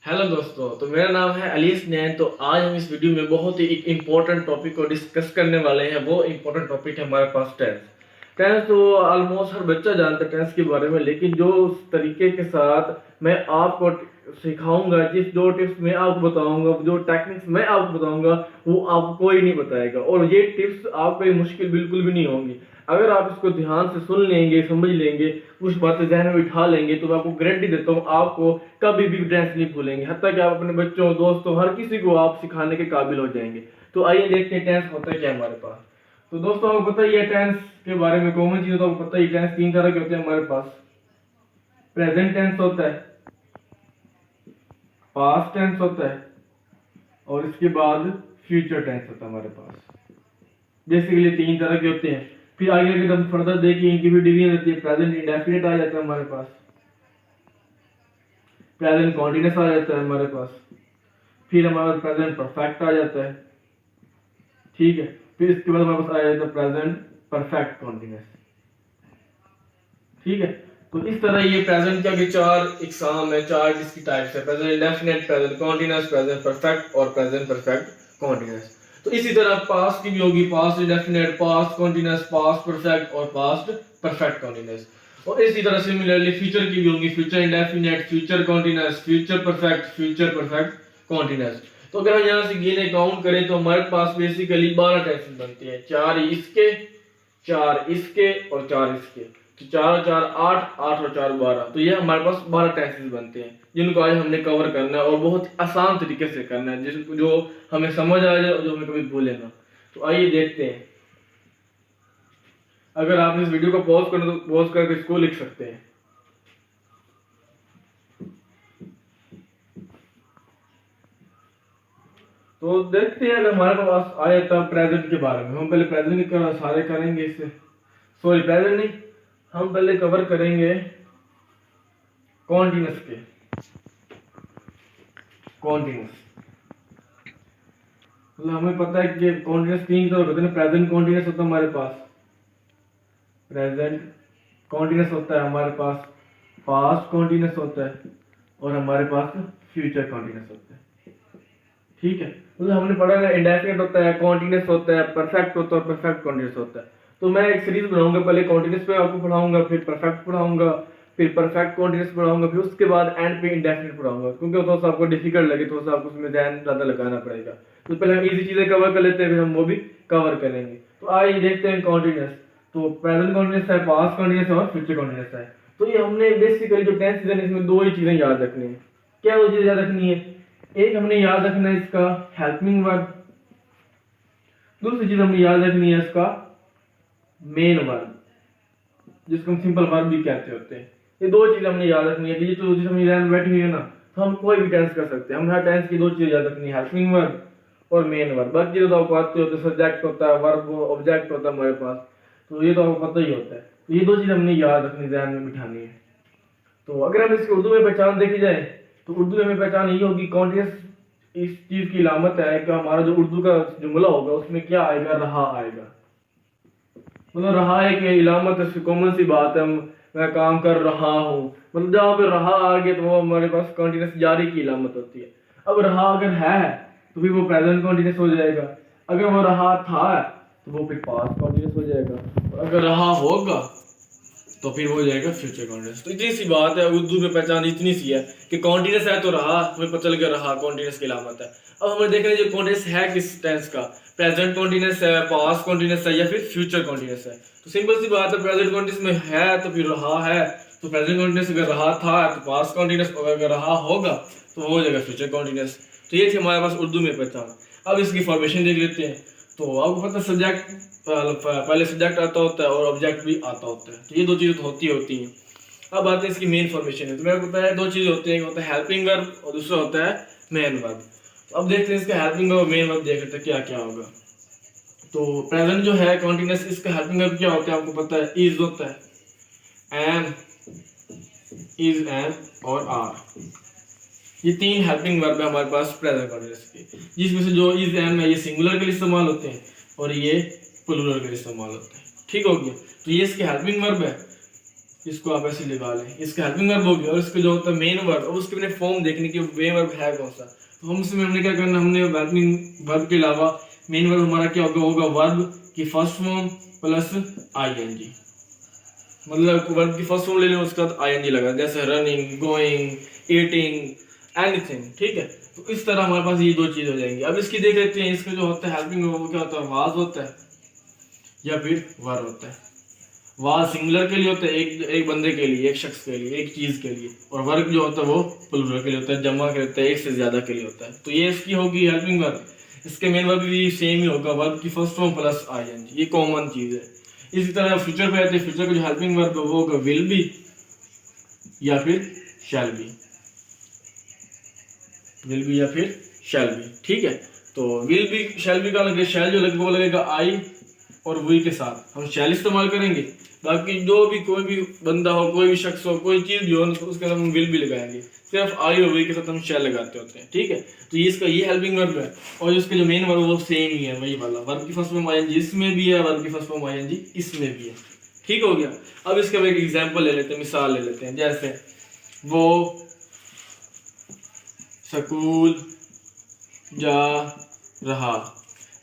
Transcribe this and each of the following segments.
Hello दोस्तों, तो मेरा नाम है अलीस नैन। तो आज हम इस वीडियो में बहुत ही एक इम्पोर्टेंट टॉपिक को डिस्कस करने वाले हैं। वो इम्पोर्टेंट टॉपिक है हमारे पास टेंस। टेंस तो ऑलमोस्ट हर बच्चा जानता है टेंस के बारे में, लेकिन जो उस तरीके के साथ मैं आपको सिखाऊंगा, जो टिप्स मैं आपको बताऊंगा, जो टेक्निक्स मैं आपको बताऊंगा, वो आपको कोई नहीं बताएगा। और ये टिप्स आपके लिए मुश्किल बिल्कुल भी नहीं होंगी। अगर आप इसको ध्यान से सुन लेंगे, समझ लेंगे, कुछ बातें जहन में बिठा लेंगे, तो मैं आपको गारंटी देता हूँ आपको कभी भी टेंस नहीं भूलेंगे। हत्ता कि आप अपने बच्चों, दोस्तों, हर किसी को आप सिखाने के काबिल हो जाएंगे। तो आइए देखते हैं टेंस होता है क्या हमारे पास। तो दोस्तों, आपको पता ही है टेंस के बारे में, कॉमन चीज तो आपको पता ही, टेंस तीन तरह के होते हैं हमारे पास। प्रेजेंट टेंस होता है, पास्ट टेंस होता है, और इसके बाद फ्यूचर टेंस होता है हमारे पास। बेसिकली तीन तरह के होते हैं। फिर आगे अगर हम फर्दर देखिए, इनकी भी डिवीजन होती है। प्रेजेंट इंडेफिनिट आ जाता है हमारे पास, प्रेजेंट कॉन्टिन्यूस आ जाता है हमारे पास, फिर हमारे पास प्रेजेंट परफेक्ट आ जाता है। ठीक है, फिर इसके बाद हमारे पास आ जाता है प्रेजेंट परफेक्ट कॉन्टिन्यूस। ठीक है, तो इस तरह ये प्रेजेंट का भी चार एग्जाम है, चार इसकी टाइप्स है: present indefinite, present continuous, present perfect और प्रेजेंट परफेक्ट कॉन्टिन्यूस। तो इसी तरह पास्ट की भी होगी: past indefinite, past continuous, past perfect और पास्ट परफेक्ट कॉन्टिन्यूस। और इसी तरह सिमिलरली फ्यूचर की भी होंगी: future indefinite, future continuous, future perfect, future perfect continuous. तो अगर हम यहाँ से गिने काउंट करें तो हमारे पास बेसिकली 12 टेंसेस बनती हैं। चार इसके, चार इसके और चार इसके। तो चार और चार 8, 8 और 4 12। तो ये हमारे पास 12 टेंसेस बनते हैं, जिनको आज हमने कवर करना है और बहुत आसान तरीके से करना है, जिसको जो हमें समझ आ जाए और जो हमें कभी भूले ना। तो आइए देखते हैं। अगर आप इस वीडियो को पॉज करें तो पॉज करके इसको लिख सकते हैं। तो देखते हैं, अगर हमारे पास आए तब प्रेजेंट के बारे में हम पहले प्रेजेंट के सारे करेंगे। इससे सॉरी, प्रेजेंट नहीं, हम पहले कवर करेंगे कॉन्टिन्यूस के। कॉन्टिन्यूस मतलब हमें पता है कि कॉन्टिन्यूस तीन तरह होते हैं। प्रेजेंट कॉन्टिन्यूस होता है हमारे पास, प्रेजेंट कॉन्टिन्यूस होता है हमारे पास, पास्ट कॉन्टिन्यूस होता है, और हमारे पास फ्यूचर कॉन्टिन्यूस होता है। ठीक है, मतलब हमने पढ़ा है इंडेफिनिट होता है, कॉन्टिन्यूस होता है, परफेक्ट होता है, परफेक्ट कॉन्टिन्यूस होता है। तो मैं एक सीरीज बनाऊंगा, पहले कॉन्टिन्यूस पे आपको पढ़ाऊंगा, फिर परफेक्ट पढ़ाऊंगा, फिर परफेक्ट कॉन्टिन्यूस पढ़ाऊंगा, फिर उसके बाद एंड पे इंडेफिनिट पढ़ाऊंगा, क्योंकि थोड़ा सा आपको डिफिकल्ट लगे, थोड़ा सा आपको उसमें ध्यान ज्यादा लगाना पड़ेगा। तो पहले हम इजी चीजें कवर कर लेते हैं, फिर हम वो भी कवर करेंगे। तो आइए देखते हैं कॉन्टिन्यूस। तो प्रेजेंट कॉन्टिन्यूस है, पास्ट कॉन्टिन्यूस है और फ्यूचर कॉन्टिन्यूस है। तो ये हमने बेसिकली जो टेंस है इसमें दो ही चीजें याद रखनी है। क्या दो चीजें याद रखनी है? एक हमने याद रखना है इसका हेल्पिंग वर्ब, दूसरी चीज हमने याद रखनी है इसका मेन वर्ब, जिसको हम सिंपल वर्ब भी कहते होते हैं। ये दो चीज हमने याद रखनी है। ये जो चीज हमारी ध्यान में बैठी हुई है ना, तो हम कोई भी टेंस कर सकते हैं। हम हर टेंस की दो चीजें याद रखनी है: हेल्पिंग वर्ब और मेन वर्ब। बाकी चीजें तो आपको आती होती है, सब्जेक्ट होता है, वर्ब ऑब्जेक्ट होता है हमारे पास, तो ये तो आपको पता ही होता है। तो ये दो चीज हमने याद रखनी, ध्यान में बिठानी है। तो अगर हम इसकी उर्दू में पहचान देखी जाए तो उर्दू में हमें पहचान यही होगी: कॉन्टिन्यूस इस चीज की इलामत है कि हमारा जो उर्दू का जुमला होगा उसमें क्या आएगा, रहा आएगा। मतलब रहा है कि इलामत है, कॉमन सी बात है, मैं काम कर रहा हूँ, मतलब जहाँ पे रहा आ गया तो वो हमारे पास कॉन्टिन्यूस जारी की इलामत होती है। अब रहा अगर है तो फिर वो प्रेजेंट कॉन्टिन्यूस हो जाएगा, अगर वो रहा था तो वो फिर पास्ट कॉन्टिन्यूस हो जाएगा, और अगर रहा होगा तो फिर हो जाएगा फ्यूचर कॉन्टिन्यूस। तो इतनी सी बात है, उर्दू में पहचान इतनी सी है कि कॉन्टिन्यूस है तो रहा, हमें पता चल गया रहा कॉन्टिन्यूस की इलामत है। अब हमें देखना है जो कॉन्टिन्यूस है किस टेंस का, प्रेजेंट कॉन्टिन्यूस है, पास्ट कॉन्टिन्यूस है, या फिर फ्यूचर कॉन्टिन्यूस है। तो सिंपल सी बात है, प्रेजेंट कॉन्टिन्यूस में है तो फिर रहा है, तो प्रेजेंट कॉन्टिन्यूस अगर रहा था तो पास्ट कॉन्टिन्यूस, अगर रहा होगा तो हो जाएगा फ्यूचर कॉन्टिन्यूस। तो ये थी हमारे पास उर्दू में पहचान। अब इसकी फॉर्मेशन देख लेते हैं। तो आपको पता है सब्जेक्ट पहले सब्जेक्ट आता होता है और ऑब्जेक्ट भी आता होता है, तो ये दो चीज़ें तो होती हैं। अब आते हैं इसकी मेन फॉर्मेशन है। तो मेरे को पता है दो चीज़ होती है, एक होता है हेल्पिंग वर्ब और दूसरा होता है मेन वर्ब। तो अब देखते हैं इसका हेल्पिंग वर्ब और मेन वर्ब, देख लेते हैं क्या क्या होगा। तो प्रेजेंट जो है कॉन्टिन्यूस, इसका हेल्पिंग वर्ब क्या होता है आपको पता है, इज होता है, एम, इज, एम और आर। ये तीन हेल्पिंग वर्ब है हमारे पास प्रेजेंट कॉन्टिन्यूस के, जिसमें से जो इज, एम है ये सिंगुलर के लिए इस्तेमाल होते हैं और ये प्लूरल के लिए इस्तेमाल होते हैं। ठीक हो गया, तो ये इसके हेल्पिंग वर्ब है। इसको आप ऐसे लगा लें, इसका हेल्पिंग वर्ब हो गया। और इसका जो होता है मेन वर्ब, अब उसके अपने फॉर्म देखने की मेन वर्ब है कौन सा। तो हम इसमें हमने क्या करना, हमने हेल्पिंग वर्ब के अलावा मेन वर्ब हमारा क्या होगा वर्ब की फर्स्ट फॉर्म प्लस आईएनजी। मतलब वर्ब की फर्स्ट फॉर्म ले लें, उसके बाद आईएनजी लगा, जैसे रनिंग, गोइंग, ईटिंग, एनीथिंग। ठीक है, तो इस तरह हमारे पास ये दो चीज हो जाएंगी। अब इसकी देख लेते हैं, इसका जो होता है हेल्पिंग वर्ब क्या होता है, वाज होता है या फिर वर होता है। वाज सिंगुलर के लिए होता है, एक बंदे के लिए, एक शख्स के लिए, एक चीज के लिए। और वर्ब जो होता है वो प्लूरल के लिए होता है, जमा के होता है, एक से ज्यादा के लिए होता है। तो ये इसकी होगी हेल्पिंग वर्ब। इसके मेन वर्ब भी सेम ही होगा, वर्ब की फर्स्ट फॉर्म प्लस आईएनजी, ये कॉमन चीज है। इसी तरह फ्यूचर पे आते हैं, फ्यूचर का जो हेल्पिंग वर्ब है वो होगा विल बी या फिर शैल बी, विल बी या फिर शैल बी। ठीक है, तो विल बी शैल बी का लगेगा, शैल जो लगेगा वो लगेगा आई और वी के साथ हम शैल इस्तेमाल करेंगे। बाकी जो भी कोई भी बंदा हो, कोई भी शख्स हो, कोई चीज भी हो, उसके साथ हम विल भी लगाएंगे। सिर्फ आई और वी के साथ हम शैल लगाते होते हैं। ठीक है, तो ये इसका ये हेल्पिंग वर्ब है। और इसका जो मेन वर्ब वो सेम ही है, वही वाला, वर्ब की फर्स्ट फॉर्म आईएनजी इसमें भी है, वर्ब की फर्स्ट फॉर्म आईएनजी इसमें भी है। ठीक हो गया। अब इसका एक एग्जाम्पल ले लेते हैं, मिसाल ले लेते हैं। जैसे वो स्कूल जा रहा,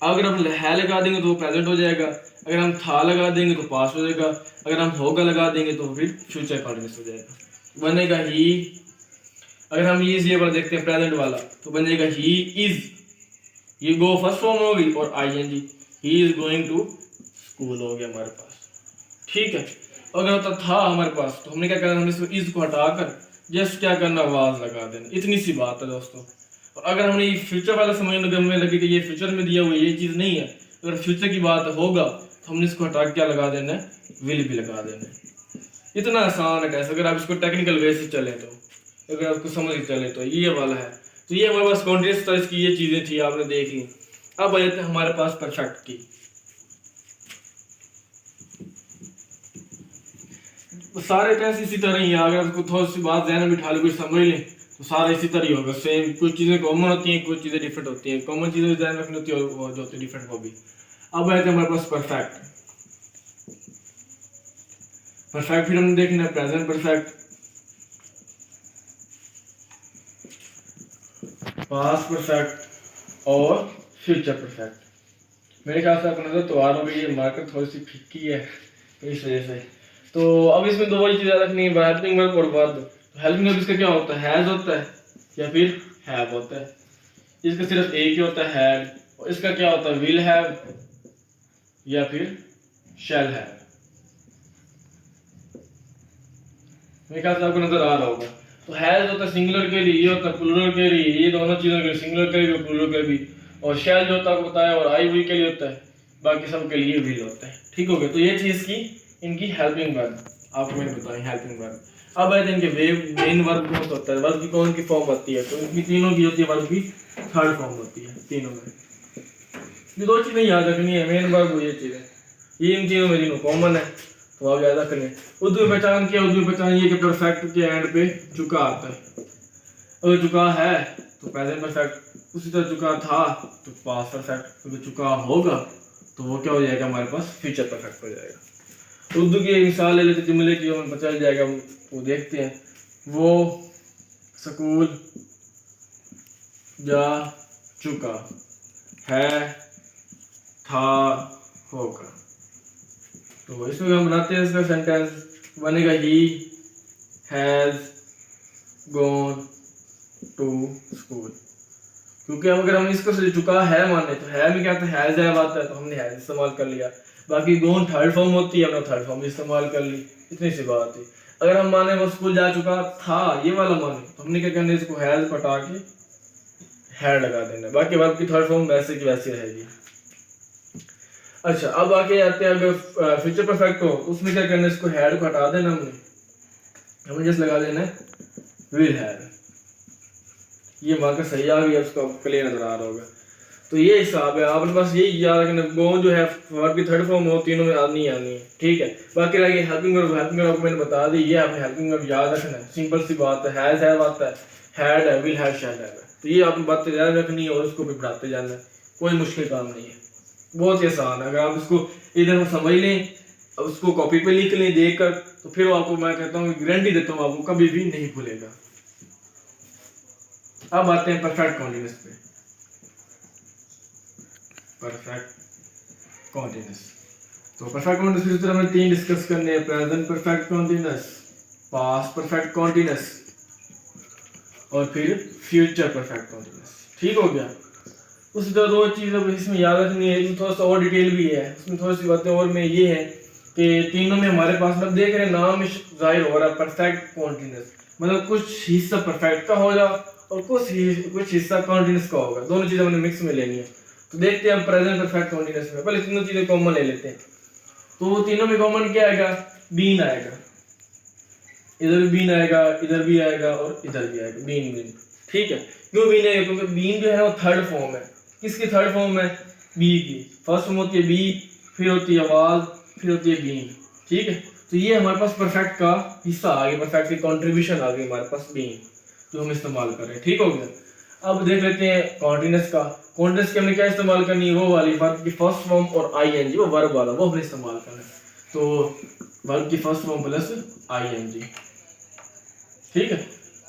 अगर हम है लगा देंगे तो वो प्रेजेंट हो जाएगा, अगर हम था लगा देंगे तो पास्ट हो जाएगा, अगर हम होगा लगा देंगे तो फिर फ्यूचर कंटिन्यूस हो जाएगा, बनेगा ही। अगर हम ये वाला देखते हैं प्रेजेंट वाला, तो बनेगा ही इज, ये गो फर्स्ट फॉर्म होगी और ING, he is going to school हो गया हमारे पास। ठीक है, अगर होता था हमारे पास तो हमने क्या करना, हमने इसको इज को हटाकर जस्ट क्या करना, वाज लगा देना। इतनी सी बात है दोस्तों। और अगर हमने ये फ्यूचर वाला समझने हमें लगे कि ये फ्यूचर में दिया हुआ ये चीज़ नहीं है, अगर फ्यूचर की बात होगा तो हमने इसको हटा क्या लगा देना है, विल भी लगा देना है। इतना आसान है कैसे, अगर आप इसको टेक्निकल वे से चले तो, अगर आपको समझ के चले तो ये वाला है। तो ये हमारे पास कॉन्टिन्यूअस था, इसकी ये चीज़ें थी आपने देख ली। अब आ जाते हैं हमारे पास परफेक्ट की। सारे टेस्ट इसी तरह ही है, अगर आपको थोड़ी सी बात ध्यान में बिठा लो, कुछ समझ लें तो सारा इसी तरह ही होगा, सेम। कुछ चीज़ें कॉमन होती हैं, कुछ चीज़ें डिफरेंट होती हैं। कॉमन चीज़ें ध्यान रखनी होती है और जो होती है डिफरेंट वो भी। अब आए थे हमारे पास परफेक्ट। परफेक्ट फिर हमने देखना है प्रेजेंट परफेक्ट, पास्ट परफेक्ट और फ्यूचर परफेक्ट। मेरे ख्याल से आपको नजर तो आ रहा होगा, ये मार्कर थोड़ी सी फिक्की है इस वजह से। तो अब इसमें दो वही चीज़ें रखनी है, हेल्पिंग वर्ब और वर्ब। हेल्पिंग वर्ब इसका क्या होता है, हैज होता है या फिर हैव होता है। इसका सिर्फ एक ही होता है, हैड। और इसका क्या होता है, विल हैव या फिर शैल हैव। मेरे ख्याल से आपको नजर आ रहा होगा। तो हैज होता है सिंगुलर के लिए, ये होता है प्लूरल के लिए, ये दोनों चीजों के लिए, सिंगुलर के लिए और प्लूरल के लिए। और शैल जो होता है आपको बताया, और आई वी के लिए होता है, बाकी सब के लिए विल होता है। ठीक हो गया, तो ये चीज की इनकी हेल्पिंग वर्ब आपको मैंने बताई, हेल्पिंग वर्ब। अब आए थे इनके मेन वर्ब कौन सा होता है, वर्ब की कौन की फॉर्म होती है। तो इनकी तीनों की होती है, वर्ब की थर्ड फॉर्म होती है तीनों में। ये दो चीजें याद रखनी है, मेन वर्ब ये चीजें, ये इन तीनों में तीनों कॉमन है, तो आप याद रखने। उर्दू में पहचान क्या, उर्दू में पहचान ये कि परफेक्ट के एंड पे चुका आता है। अगर चुका है तो प्रेजेंट परफेक्ट, उसी तरह चुका था तो पास्ट परफेक्ट, अगर चुका होगा तो वो क्या हो जाएगा, हमारे पास फ्यूचर परफेक्ट हो जाएगा। उर्दू की एक मिसाल ले लेते जुमले की, हमें पता चल जाएगा, वो देखते हैं। वो स्कूल जा चुका है, था, होगा। तो इसमें हम बनाते हैं, इसका सेंटेंस बनेगा he has gone to school. क्योंकि अगर हम इसको से चुका है माने तो है में क्या था, हैज है आता है, तो हमने हैज इस्तेमाल कर लिया। बाकी गॉन थर्ड फॉर्म होती है, हमने थर्ड फॉर्म इस्तेमाल कर ली, इतनी सी बात है। अगर हम माने वो स्कूल जा चुका था, ये वाला माने, तो हमने क्या करना है, इसको हैज हटा के हैड लगा देना, बाकी वर्ब की थर्ड फॉर्म वैसे की वैसी रहेगी। अच्छा, अब आगे आते हैं, अगर फ्यूचर परफेक्ट हो तो उसमें क्या करना है, इसको हैड को हटा देना, हमें जस्ट लगा देना है विल हैव। ये मार्कर सही आ गया, उसको क्लियर नजर आ रहा होगा। तो ये हिसाब है, आपके पास यही याद रखना, गो जो है वर्ब की थर्ड फॉर्म हो, तीनों में आनी है। ठीक है, बाकी रह गई हेल्पिंग वर्ब। हेल्पिंग वर्ब मैंने बता दी, ये आपने हेल्पिंग वर्ब याद रखना है, सिंपल सी बात है। हैज हैव आता है, हैड है, विल हैव, शैल हैव। तो ये आपने बातें याद रखनी है और उसको भी बढ़ाते जाना है, कोई मुश्किल काम नहीं है, बहुत ही आसान है। अगर आप इसको इधर समझ लें, अब उसको कॉपी पे लिख लें देखकर, तो फिर आपको मैं कहता हूँ, गारंटी देता हूँ, आपको कभी भी नहीं भूलेगा। अब आते हैं परफेक्ट कॉन्टिन्यूस पे। परफेक्ट कॉन्टिन्यूस, तो परफेक्ट कॉन्टिन्यूस की तरह हमें 3 डिस्कस करने हैं, present perfect continuous, past perfect continuous और फिर फ्यूचर परफेक्ट कॉन्टिन्यूस। ठीक हो गया। उसी तरह 2 चीज़ अब इसमें याद रखनी है, इसमें थोड़ा सा और डिटेल भी है, उसमें थोड़ी सी बातें और में ये है कि तीनों में हमारे पास मतलब देख रहे हैं नाम जाहिर हो रहा है परफेक्ट कॉन्टिन्यूस, मतलब कुछ हिस्सा परफेक्ट का होगा और कुछ हिस्सा कॉन्टिन्यूस का होगा, दोनों चीज़ें हमने मिक्स में लेनी है। तो देखते हैं हम प्रेजेंट परफेक्ट कॉन्टिन्यूस में, पहले तीनों चीज़ें कॉमन ले लेते हैं। तो तीनों में कॉमन क्या आएगा, बीन आएगा, इधर भी बीन आएगा, इधर भी आएगा और इधर भी आएगा, बीन बीन। ठीक है, क्यों बीन आएगा, क्योंकि बीन जो है वो थर्ड फॉर्म है। किसकी थर्ड फॉर्म है, बी की। फर्स्ट फॉर्म होती है बी, फिर होती है आवाज, फिर होती है बीन। ठीक है, तो ये हमारे पास परफेक्ट का हिस्सा आ गया, परफेक्ट की कॉन्ट्रीब्यूशन आ गई हमारे पास बीन, जो हम इस्तेमाल कर रहे हैं। ठीक हो गया। अब देख लेते हैं कॉन्टिन्यूस का। कॉन्टिन्यूस के हमने क्या इस्तेमाल करनी है, वो वाली वर्ब की फर्स्ट फॉर्म और आईएनजी, वो वर्ब वाला वो हमने इस्तेमाल करना है। तो वर्ब की फर्स्ट फॉर्म प्लस आईएनजी। ठीक है,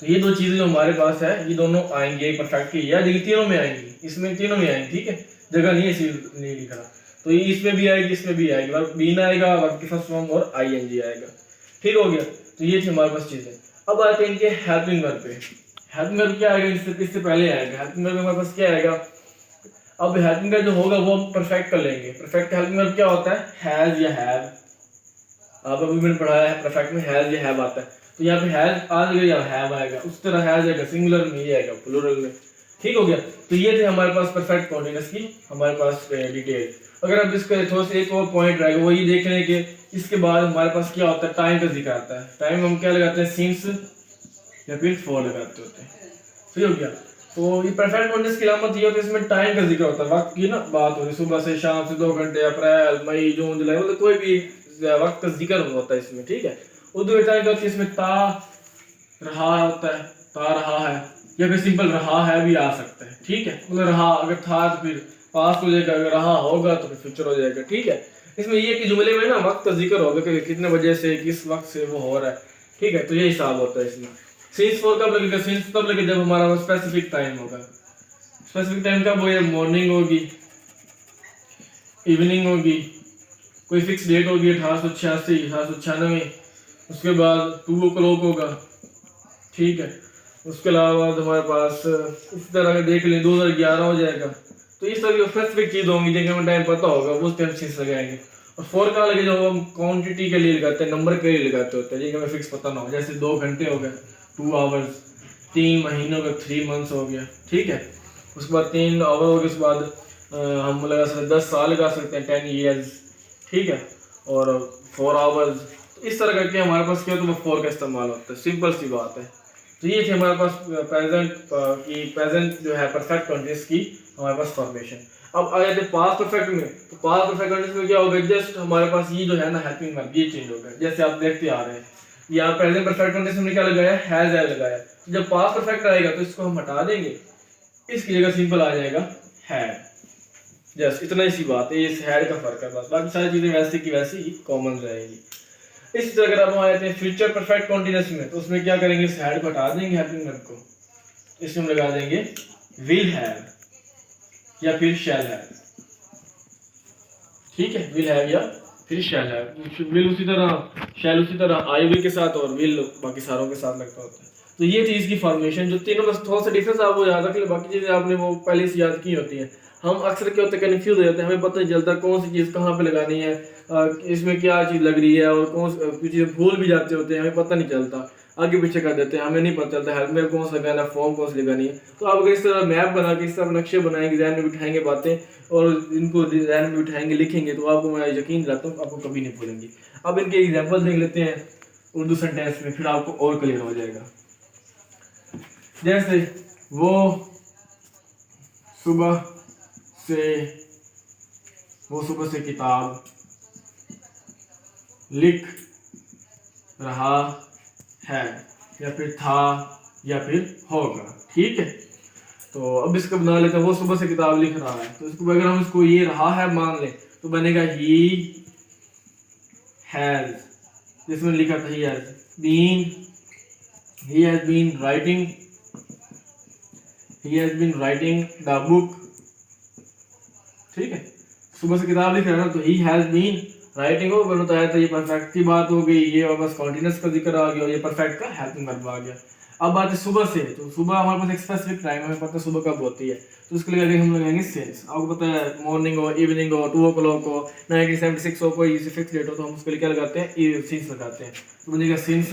तो ये 2 चीजें जो हमारे पास है, ये दोनों आएंगे परफेक्ट की, या देखिए तीनों में आएंगी, इसमें तीनों में आएंगी। ठीक है, जगह नहीं है इसी नहीं लिखा, तो ये इसमें भी आएगी, इसमें भी आएगी, वर्ब बीन आएगा, वर्ब की फर्स्ट फॉर्म और आईएनजी आएगा। ठीक हो गया। तो ये थी हमारे पास चीजें। अब आते हैं इनके हेल्पिंग वर्ब पे। हेल्पिंग वर्ब क्या आएगा, इससे पहले आएगा हेल्पिंग वर्ब हमारे पास क्या आएगा। अब हेल्पिंग वर्ब जो होगा वो हम परफेक्ट कर लेंगे। परफेक्ट हेल्पिंग वर्ब क्या होता है, हैज या हैव। अब अभी मैंने पढ़ाया है परफेक्ट में हैज या हैव आता है, तो यहाँ पे हैज आ जाएगा या हैव आएगा, उस तरह हैज आएगा सिंगुलर में, ये आएगा प्लूरल में। ठीक हो गया। तो ये थे हमारे पास परफेक्ट कॉन्टिन्यूस की हमारे पास डिटेल। अगर अब इसका थोड़ा सा एक और पॉइंट रहेगा, वो ये देख रहे हैं कि इसके बाद हमारे पास क्या होता है, टाइम का जिक्र आता है। टाइम हम क्या लगाते हैं, सिंस या फिर फॉर लगाते होते हैं। सही हो गया। तो ये परफेक्ट कॉन्टिन्यूस की अलामत ये होती है, इसमें टाइम का जिक्र होता है, वक्त की ना बात हो रही, सुबह से शाम से 2 घंटे, अप्रैल मई जून जुलाई, मतलब कोई भी वक्त का जिक्र होता है इसमें। ठीक है, उर्दू में टाइम का इसमें ता रहा होता है, ता रहा है, या फिर सिंपल रहा है भी आ सकता है। ठीक है, मतलब रहा अगर था तो फिर पास्ट हो जाएगा, अगर रहा होगा तो फिर फ्यूचर हो जाएगा। ठीक है, इसमें ये कि जुमले में ना वक्त का जिक्र होगा कि कितने बजे से किस वक्त से वो हो रहा है। ठीक है, तो ये हिसाब होता है इसमें। सिंस फॉर कब लगेगा, सिंस तब लगेगा जब हमारा स्पेसिफिक टाइम होगा। स्पेसिफिक टाइम कब होगा, मॉर्निंग होगी, इवनिंग होगी, कोई फिक्स डेट होगी 1886 1896, उसके बाद 2 o'clock होगा। ठीक है, उसके अलावा हमारे पास इस तरह का देख लें 2011 हो जाएगा। तो इस तरह की स्पेसिफिक चीज़ होंगी जिनका हमें टाइम पता होगा, वो टाइम चीज लगाएंगे। और फॉर कहाँ लगे, जो हम क्वांटिटी के लिए लगाते हैं, नंबर के लिए लगाते होते हैं, जिनका हमें फिक्स पता ना हो, जैसे 2 घंटे हो गए 2 आवर्स, 3 महीनों का 3 months हो गया। ठीक है, उसके बाद 3 आवर हो गए, उसके बाद हम लगा सकते हैं 10 साल लगा सकते हैं 10 years। ठीक है, और 4 आवर्स, तो इस तरह करके हमारे पास क्या होता है, फॉर का इस्तेमाल होता है। सिंपल सी बात है। तो ये थी हमारे पास प्रेजेंट जो है परफेक्ट कॉन्टिन्यूस की हमारे पास फॉर्मेशन। अब आ जाते हैं पास्ट परफेक्ट में। तो पास्ट परफेक्ट कॉन्टिन्यूस में क्या होगा, जस्ट हमारे पास ये जो है ना हेल्पिंग वर्ब ये चेंज होगा, जैसे आप देखते आ रहे हैं यहाँ प्रेजेंट परफेक्ट कॉन्टिन्यूस में क्या लगाया, हैज लगाया। तो जब पास्ट परफेक्ट आएगा तो इसको हम हटा देंगे, इसकी जगह सिंपल आ जाएगा हैड। जस्ट इतना ही सी बात है, इस हैड का फर्क है बस, बाकी सारी चीजें वैसे की वैसी ही कॉमन रहेगी। इसी तरह अगर आप आ जाते हैं फ्यूचर परफेक्ट कॉन्टिन्यूस में, तो उसमें क्या करेंगे, इस हैड को हटा देंगे हेल्पिंग वर्ब को, इसमें लगा देंगे विल हैव या फिर शैल हैव। ठीक है, विल हैव या फिर शैल हैव। विल उसी तरह, शैल उसी तरह, आई विल के साथ और विल बाकी सारों के साथ लगता होता है। तो ये थी इसकी फॉर्मेशन, जो तीनों बस थोड़ा सा डिफरेंस आपको याद रख ले, बाकी चीजें आपने वो पहले से याद की होती हैं। हम अक्सर क्या होता है, कन्फ्यूज हो जाते हैं, हमें पता नहीं चलता कौन सी चीज़ कहाँ पे लगानी है, इसमें क्या चीज़ लग रही है, और कुछ चीज़ें भूल भी जाते होते हैं, हमें पता नहीं चलता, आगे पीछे कर देते हैं, हमें नहीं पता चलता हेल्प में कौन सा लगाना, फॉर्म कौन सी लगानी है। तो आप अगर इस तरह मैप बना के इस तरह नक्शे बनाएंगे, ध्यान में बिठाएंगे बातें, और इनको ध्यान में बिठाएंगे, लिखेंगे, तो आपको मैं यकीन दिलाता हूँ आपको कभी नहीं भूलेंगे। अब इनके एग्जाम्पल देख लेते हैं उर्दू सेंटेंस में, फिर आपको और क्लियर हो जाएगा। जैसे वो सुबह से किताब लिख रहा है, या फिर था, या फिर होगा। ठीक है, तो अब इसको बना लेते हैं, वो सुबह से किताब लिख रहा है, तो इसको अगर हम इसको ये रहा है मान ले, तो बनेगा ही हैज, जिसमें लिखा था he has been writing the book, ठीक है। सुबह से किताब लिख रहा है ना, तो he has been राइटिंग हो बताया था, ये परफेक्ट की बात हो गई, ये वापस कॉन्टिन्यूस का जिक्र आ गया और ये परफेक्ट का हेल्पिंग वर्ब आ गया। अब बात है सुबह से, तो सुबह हमारे पास एक स्पेसिफिक टाइम हमें पता है सुबह कब होती है, तो उसके लिए हम लगाएंगे सिंस। आपको पता है मॉर्निंग हो, इवनिंग हो, 2 o'clock हो, 1976 हो, कोई फिक्स डेट हो, तो हम उसके लिए क्या लगाते हैं, सिंस लगाते हैं, तो बनेगा सिंस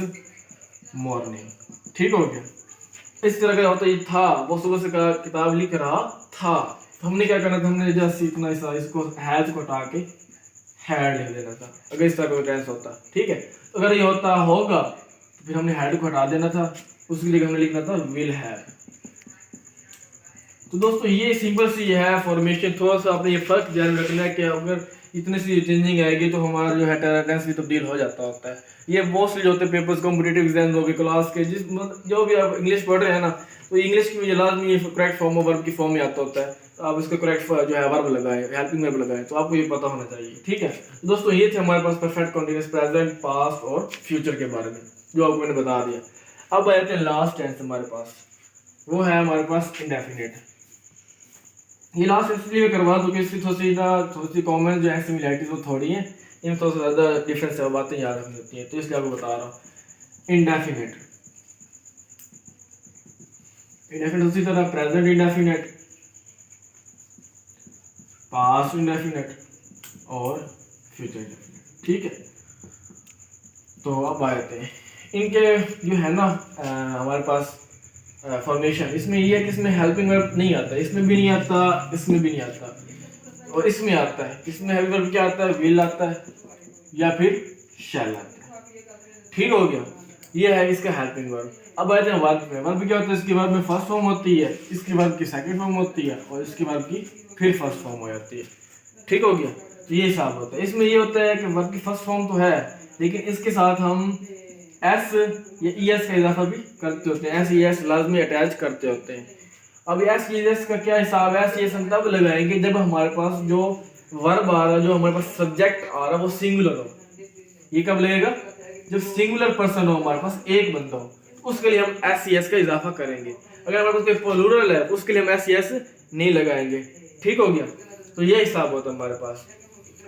मॉर्निंग। ठीक हो गया। इस तरह का होता है, था वो सुबह से किताब लिख रहा था, तो हमने क्या करना था, हमने जस्ट इतना इसको हैज को हटा के हैड लिख देना था, अगर इस तरह का टेंस होता। ठीक है, तो अगर ये होता होगा तो फिर हमने हैड को हटा देना था, उसके लिए हमने लिखना था विल हैव। तो दोस्तों ये सिंपल सी है फॉर्मेशन। थोड़ा सा आपने ये फर्क ध्यान रखना है कि अगर इतने सी चेंजिंग आएगी तो हमारा जो है टेंस भी तब्दील हो जाता होता है। ये मोस्टली जो होते हैं पेपर्स कॉम्पिटिटिव एग्जाम हो गए, क्लास के जिस जो भी आप इंग्लिश पढ़ रहे हैं ना, तो इंग्लिश की लाजमी ये करेक्ट फॉर्म वर्ब की फॉर्म में आता होता है, तो आप इसको करेक्ट जो है वर्ब लगाएं, हेल्पिंग वर्ब लगाएं, तो आपको ये पता होना चाहिए। ठीक है, दोस्तों ये थे हमारे पास परफेक्ट कंटीन्यूअस प्रेजेंट, पास्ट और फ्यूचर के बारे में जो आपको मैंने बता दिया। अब आते हैं लास्ट टेंस हमारे पास, वो है हमारे पास इंडेफिनिट। ये लास्ट इसलिए करवा दो कि इसकी थोड़ी सी कॉमन जो है सिमिलरिटीज वो थोड़ी है, इनमें थोड़ा सा ज़्यादा डिफरेंस है, बातें याद रखनी होती हैं, तो इसलिए आपको बता रहा हूँ। इंडेफिनिट उसी तरह प्रेजेंट इंडेफिनिट, पास्ट इंडेफिनिट और फ्यूचर इंडेफिनिट। ठीक है, तो अब आते हैं इनके जो है ना हमारे पास फॉर्मेशन। इसमें ये है कि इसमें हेल्पिंग वर्ब नहीं आता, इसमें भी नहीं आता, इसमें भी नहीं आता, और इसमें आता है। इसमें हेल्पिंग वर्ब क्या आता है, विल आता है या फिर शैल आता है। ठीक हो गया, ये है इसका हेल्पिंग वर्ब। अब आते हैं वर्ब में। वर्ब क्या होता है, इसकी वर्ब में फर्स्ट फॉर्म होती है, इसकी वर्ब की सेकंड फॉर्म होती है, और इसकी वर्ब की फिर फर्स्ट फॉर्म हो जाती है। ठीक हो गया, तो ये हिसाब होता है। इसमें ये होता है कि वर्ब की फर्स्ट फॉर्म तो है, लेकिन इसके साथ हम एस या ई एस का इजाफा भी करते होते हैं, एस ई एस लाजमी अटैच करते होते हैं। अब एस ई एस का क्या हिसाब है, एस ई एस हम तब लगाएंगे जब हमारे पास जो वर्ब आ रहा, जो हमारे पास सब्जेक्ट आ रहा, वो सिंगुलर हो। ये कब लगेगा, जब सिंगुलर पर्सन हो, हमारे पास एक बंदा हो, उसके लिए हम एस ई एस का इजाफा करेंगे। अगर हमारे पास कोई प्लूरल है, उसके लिए हम एस ई एस नहीं लगाएंगे। ठीक हो गया, तो ये हिसाब होता है हमारे पास।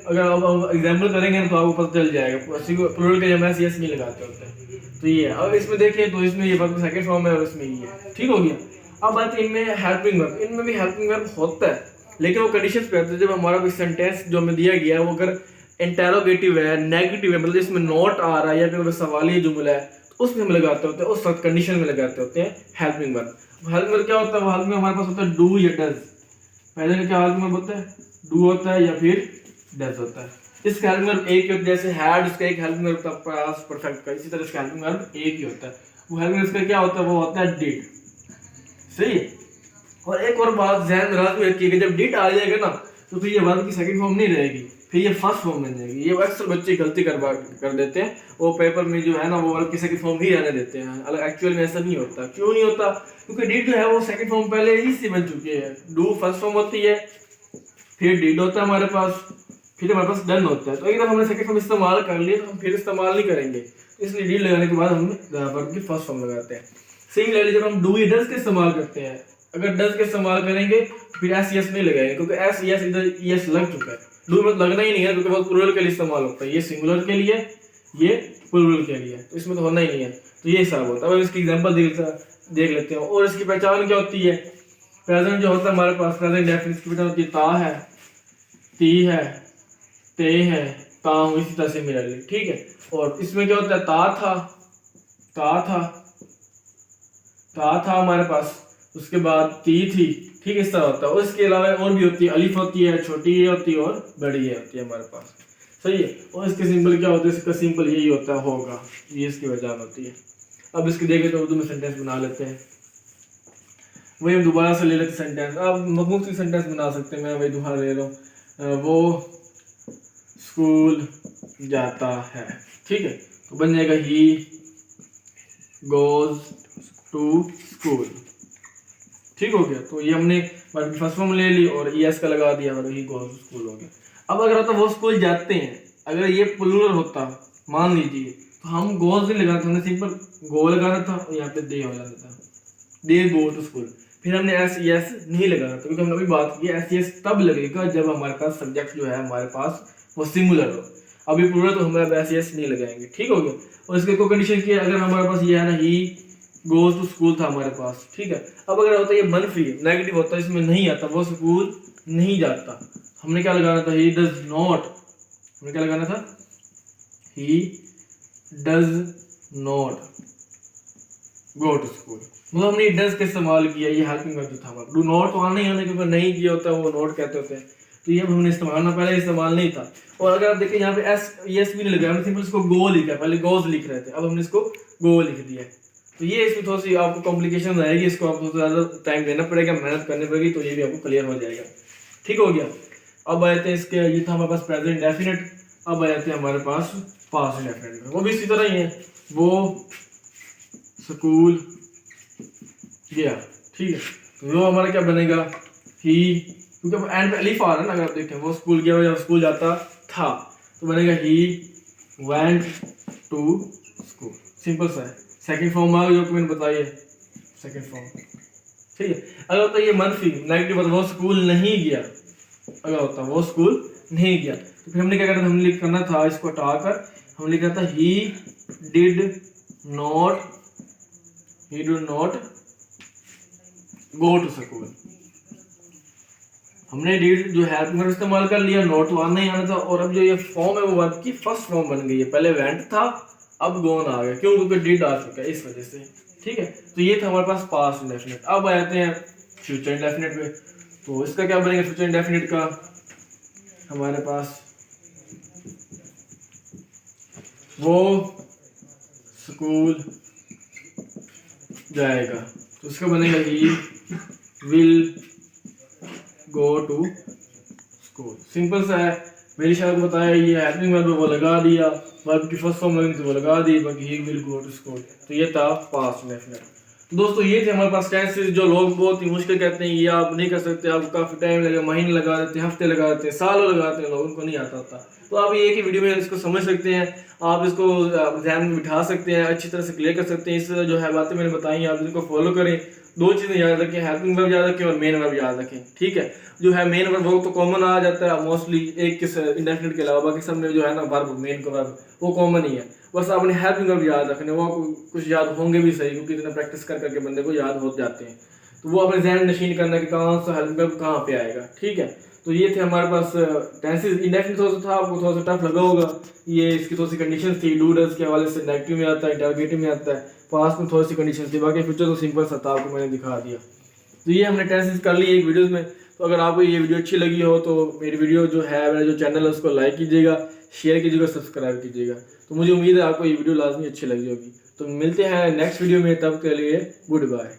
अगर आप एग्जाम्पल करेंगे तो आपको पता चल जाएगा, प्लूरल के लिए हम एस ई एस नहीं लगाते होते हैं। तो ये है। अब इसमें देखें तो इसमें ये वर्ब सेकंड फॉर्म है और इसमें ये है। ठीक हो गया। अब बात है इनमें हेल्पिंग वर्ब, इनमें भी हेल्पिंग वर्ब होता है, लेकिन वो कंडीशंस पे होता है। जब हमारा कोई सेंटेंस जो हमें दिया गया है वो अगर इंटेरोगेटिव है, नेगेटिव है, मतलब इसमें नॉट आ रहा है या फिर सवाली जुमला है, तो उसमें हम लगाते होते हैं, उस वक्त कंडीशन में लगाते होते हैं हेल्पिंग वर्ब। हेल्पिंग वर्ब क्या होता है, वो हेल्पिंग हमारे पास होता है डू या डज। पहले क्या हेल्पिंग वर्ब होता है, डू होता है या फिर डज होता है। इसका हेल्पिंग वर्ब एक ही होता है, जैसे हैड उसका एक हेल्पिंग वर्ब था पास्ट परफेक्ट का, इसी तरह इसका हेल्पिंग वर्ब एक ही होता है। वो हेल्पिंग वर्ब क्या होता है, वो होता है डिड। सही है। और एक और बात ध्यान रखिएगा, जब डिड आ जाएगा ना तो फिर ये वर्ब की सेकंड फॉर्म नहीं रहेगी, फिर ये फर्स्ट फॉर्म बन जाएगी। ये अक्सर बच्चे गलती कर देते हैं, वो पेपर में जो है ना वो वर्ब की सेकंड फॉर्म ही रहने देते हैं। अलग एक्चुअल में ऐसा नहीं होता। क्यों नहीं होता, क्योंकि डिड जो है वो सेकंड फॉर्म पहले ही से बन चुकी है। डू फर्स्ट फॉर्म होती है, फिर डिड होता है हमारे पास, फिर हमारे पास डन होता है। तो एक बार हमने सेकंड फॉर्म इस्तेमाल कर लिया तो हम फिर इस्तेमाल नहीं करेंगे, इसलिए डिड लगाने के बाद हम वर्ब की फर्स्ट फॉर्म लगाते हैं। सिमिलरली जब हम डू या डज के इस्तेमाल करते हैं, अगर डज के इस्तेमाल करेंगे फिर एस यस नहीं लगाएंगे, क्योंकि एस यस इधर यस लग चुका है। डू में लगना ही नहीं है, क्योंकि वो प्लूरल के लिए इस्तेमाल होता है, ये सिंगुलर के लिए, ये प्लूरल के लिए, तो इसमें तो होना ही नहीं है। तो ये हिसाब होता है। अब इसकी एग्जांपल देख लेते हैं। और इसकी पहचान क्या होती है, प्रेजेंट जो होता है हमारे पास, प्रेजेंट डेफिनेट की पहचान होती है ता है, ती है, ते है, ता हूं, इसी तरह से मिलरली। ठीक है। और इसमें क्या होता है, ता था हमारे पास, उसके बाद ती थी। ठीक है, इस तरह होता है। और इसके अलावा और भी होती है, अलिफ होती है, छोटी ये होती है और बड़ी ये होती है हमारे पास। सही है। और इसके सिंपल क्या होता है, इसका सिंपल यही होता है, होगा, ये इसकी पहचान होती है। अब इसके देखें तो उर्दू में सेंटेंस बना लेते हैं। वही हम दोबारा से ले लेते सेंटेंस। अब मुख्तलिफ सेंटेंस बना सकते हैं, मैं वही दोबारा ले रहा हूँ। वो स्कूल जाता है। ठीक है, तो बन जाएगा ही गोज टू स्कूल। ठीक हो गया। तो ये हमने फर्स्ट फॉर्म ले ली और ईएस का लगा दिया और ही गोज स्कूल हो गया। अब अगर होता वो स्कूल जाते हैं, अगर ये प्लूरल होता मान लीजिए तो हम गोज नहीं लगाना था, हमने सिंपल गो लगाना था और यहाँ पे दे हो जाता था, दे गो टू स्कूल। फिर हमने एस यस नहीं लगाना था, क्योंकि हमने अभी बात की एस यस तब लगेगा जब हमारे पास सब्जेक्ट जो है हमारे पास वो सिंगुलर हो। अभी प्लूरल तो हम एस यस नहीं लगाएंगे, ठीक हो गया। और इसके को कंडीशन की है, अगर हमारे पास ये है ना ही गोज टू स्कूल था हमारे पास, ठीक है। अब अगर होता है ये मनफी नेगेटिव होता है, इसमें नहीं आता, वो स्कूल नहीं जाता, हमने क्या लगाना था, ही डज नॉट, हमने क्या लगाना था, he does not go to school. मतलब हमने डज का इस्तेमाल किया, ये हेल्पिंग वर्ब जो था हमारा। डू नॉट तो आना ही आने, क्योंकि नहीं किया होता वो नॉट कहते होते हैं, तो ये हमने इस्तेमाल ना, पहले इस्तेमाल नहीं था। और अगर आप देखें यहाँ पे एस यस भी नहीं लगा, हमने सिंपल इसको गो लिखा है, पहले गोज लिख रहे थे, अब हमने इसको गो लिख दिया है। तो ये इसमें थोड़ी सी आपको कॉम्प्लिकेशन आएगी, इसको आपको ज़्यादा टाइम देना पड़ेगा, मेहनत करनी पड़ेगी, तो ये भी आपको क्लियर हो जाएगा, ठीक हो गया। अब आ जाते हैं इसके, ये था हमारे पास प्रेजेंट डेफिनेट, अब आ जाते हैं हमारे पास पास्ट डेफिनेट में। वो भी इसी तरह ही है, वो स्कूल गया, ठीक है। तो वो हमारा क्या बनेगा, ही, क्योंकि एंड में अलीफ आ रहा है ना, अगर आप देखें वो स्कूल गया या स्कूल जाता था, तो बनेगा he went to school, simple सा है। सेकंड फॉर्म आ गया, मैंने बताइए सेकंड फॉर्म, ठीक है। अगर होता ये मनफी नेगेटिव होता वो स्कूल नहीं गया, अगर होता वो स्कूल नहीं गया, तो फिर हमने क्या करना था, हमने करना था इसको हटाकर हमने लिखा था he did not go to school. हमने डिड जो हेल्पिंग वर्ब इस्तेमाल कर लिया, नॉट तो आना ही आना था, और अब जो ये फॉर्म है वो वर्ब की फर्स्ट फॉर्म बन गई है, पहले वेंट था अब गोन आ गया, क्यों, क्योंकि डिड आ चुका है इस वजह से, ठीक है। तो ये था हमारे पास पास्ट इंडेफिनिट। अब आते हैं फ्यूचर इंडेफिनिट में, तो इसका क्या बनेगा फ्यूचर इंडेफिनिट का, हमारे पास वो स्कूल जाएगा, तो इसका बनेगा he will go to school, simple सा है। मेरी शायद बताया ये हेल्पिंग वर्ब वो लगा दिया, वर्ब की फर्स्ट फॉर्म लगनी थी वो लगा दी, बाकी he will go to school, तो ये था पास्ट इंडेफिनिट। तो दोस्तों ये थे हमारे पास टेंसेस, जो लोग बहुत ही मुश्किल कहते हैं ये आप नहीं कर सकते, आपको काफ़ी टाइम लगेगा, महीने लगा देते हैं, हफ्ते लगा देते हैं, सालों लगाते हैं लोग, उनको नहीं आता होता। तो आप एक ही वीडियो में इसको समझ सकते हैं, आप इसको ध्यान में बिठा सकते हैं, अच्छी तरह से क्लियर कर सकते हैं। इस जो है बातें मैंने बताई आप इनको फॉलो करें। दो चीज़ें याद रखें, हेल्पिंग वर्ब याद रखें और मेन वर्ब याद रखें, ठीक है। जो है मेन वर्ब वो तो कॉमन आ जाता है मोस्टली, एक किस इंडेफिनिट के अलावा बाकी सब में जो है ना वर्ब मेन का वर्ब वो कॉमन ही है, बस आपने हेल्पिंग वर्ब याद रखने, वो कुछ याद होंगे भी सही, क्योंकि इतना प्रैक्टिस कर करके बंदे को याद हो जाते हैं, तो वो अपने ज़हन नशीन करना कि कहाँ से हेल्पिंग वर्ब कहाँ पे आएगा, ठीक है। तो ये थे हमारे पास टेंसेस। इंडेफिनिट थोड़ा सा था, आपको थोड़ा सा टफ लगा होगा, ये इसकी थोड़ी सी कंडीशन थी, डू डज के हवाले से नेगेटिव में आता है, इंटरोगेटिव में आता है, पास्ट में थोड़ी सी कंडीशन थी, बाकी फ्यूचर तो सिंपल सा था, आपको मैंने दिखा दिया। तो ये हमने टेंसेस कर ली एक वीडियोज़ में। तो अगर आपको ये वीडियो अच्छी लगी हो तो मेरी वीडियो जो है, मेरा जो चैनल है उसको लाइक कीजिएगा, शेयर कीजिएगा, सब्सक्राइब कीजिएगा। तो मुझे उम्मीद है आपको ये वीडियो लाजमी अच्छी लगी होगी। तो मिलते हैं नेक्स्ट वीडियो में, तब के लिए गुड बाय।